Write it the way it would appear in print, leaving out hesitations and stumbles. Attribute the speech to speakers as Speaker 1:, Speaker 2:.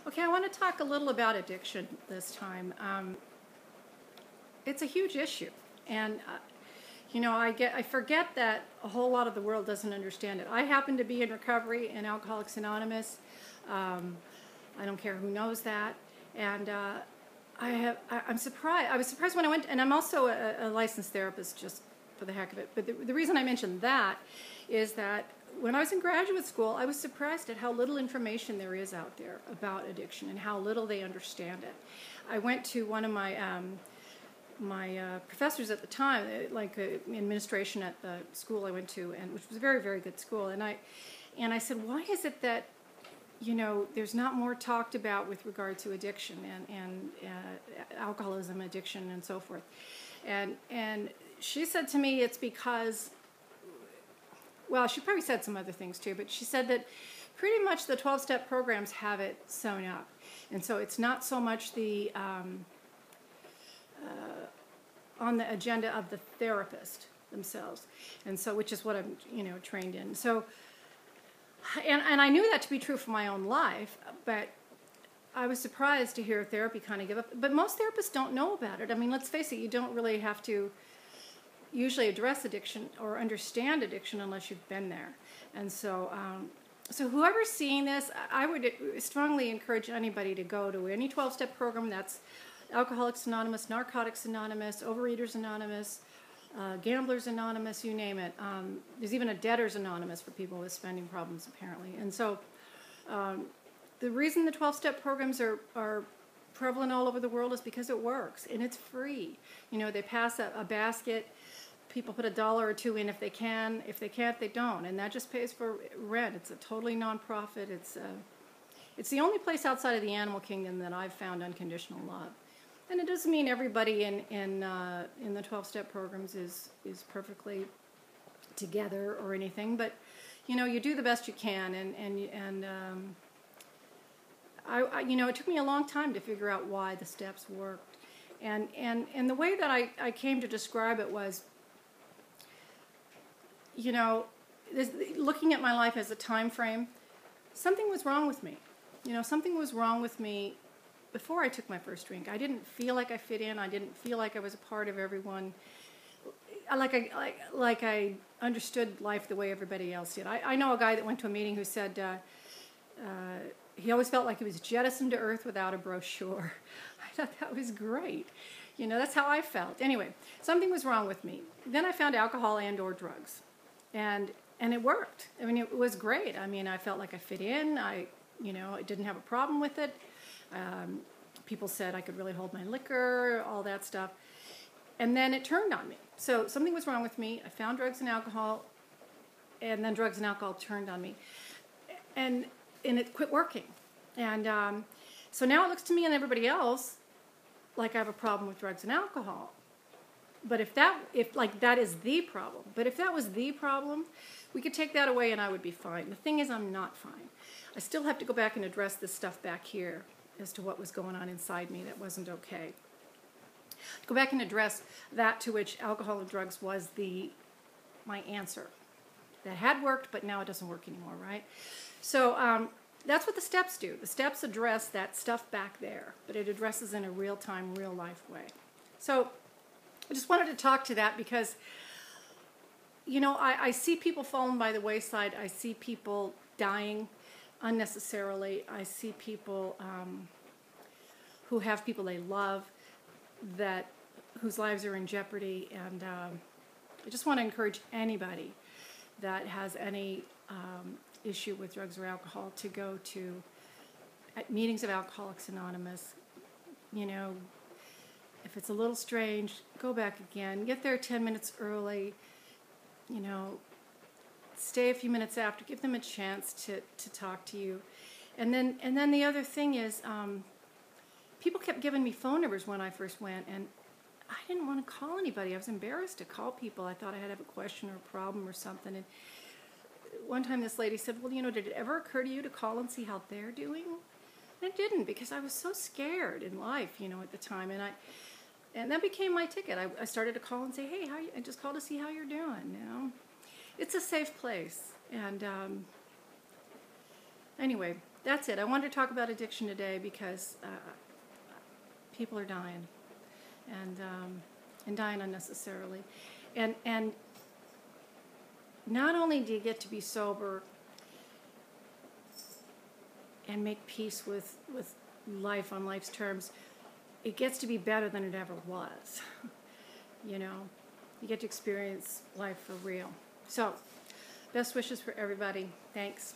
Speaker 1: Okay, I want to talk a little about addiction this time. It's a huge issue, and I forget that a whole lot of the world doesn't understand it. I happen to be in recovery in Alcoholics Anonymous. I don't care who knows that, and I'm surprised. I was surprised when I went, and I'm also a licensed therapist just for the heck of it. But the reason I mentioned that is that when I was in graduate school, I was surprised at how little information there is out there about addiction and how little they understand it. I went to one of my professors at the time, administration at the school I went to, and which was a very, very good school. And I said, why is it that there's not more talked about with regard to addiction and alcoholism, addiction, and so forth? And she said to me, it's because, well, she probably said some other things too, but she said that pretty much the 12-step programs have it sewn up. And so it's not so much the on the agenda of the therapist themselves, and so, which is what I'm trained in. So, and I knew that to be true for my own life, but I was surprised to hear therapy kind of give up. But most therapists don't know about it. I mean, let's face it, you don't really have to usually address addiction or understand addiction unless you've been there. And so, so whoever's seeing this, I would strongly encourage anybody to go to any 12-step program. That's Alcoholics Anonymous, Narcotics Anonymous, Overeaters Anonymous, Gamblers Anonymous, you name it. There's even a Debtors Anonymous for people with spending problems, apparently. And so the reason the 12-step programs are prevalent all over the world is because it works, and it's free. They pass a basket. People put $1 or $2 in if they can. If they can't, they don't. And that just pays for rent. It's a totally nonprofit. It's the only place outside of the animal kingdom that I've found unconditional love. And it doesn't mean everybody in the 12-step programs is perfectly together or anything, but you do the best you can, and it took me a long time to figure out why the steps worked, and the way that I came to describe it was, looking at my life as a time frame, something was wrong with me. Something was wrong with me before I took my first drink. I didn't feel like I fit in. I didn't feel like I was a part of everyone. Like I understood life the way everybody else did. I know a guy that went to a meeting who said he always felt like he was jettisoned to earth without a brochure. I thought that was great. That's how I felt. Anyway, something was wrong with me. Then I found alcohol and/or drugs, and it worked. I mean, it was great. I mean, I felt like I fit in. I didn't have a problem with it. People said I could really hold my liquor, all that stuff. And then it turned on me. So something was wrong with me. I found drugs and alcohol, and then drugs and alcohol turned on me. And it quit working. And so now it looks to me and everybody else like I have a problem with drugs and alcohol. But if that is the problem, but if that was the problem, we could take that away and I would be fine. The thing is, I'm not fine. I still have to go back and address this stuff back here as to what was going on inside me that wasn't okay. Go back and address that to which alcohol and drugs was my answer. That had worked, but now it doesn't work anymore, right? So that's what the steps do. The steps address that stuff back there, but it addresses in a real-time, real-life way. So I just wanted to talk to that because, I see people falling by the wayside. I see people dying unnecessarily. I see people who have people they love whose lives are in jeopardy, and I just want to encourage anybody that has any issue with drugs or alcohol to go to meetings of Alcoholics Anonymous. If it's a little strange, go back again. Get there 10 minutes early. Stay a few minutes after. Give them a chance to talk to you. And then the other thing is, people kept giving me phone numbers when I first went, and I didn't want to call anybody. I was embarrassed to call people. I thought I had to have a question or a problem or something. And one time this lady said, well, did it ever occur to you to call and see how they're doing? And it didn't, because I was so scared in life, at the time. And that became my ticket. I started to call and say, hey, I just called to see how you're doing, It's a safe place. And Anyway, that's it. I wanted to talk about addiction today because people are dying, and dying unnecessarily, and not only do you get to be sober and make peace with life on life's terms, it gets to be better than it ever was. You know, you get to experience life for real. So, best wishes for everybody. Thanks.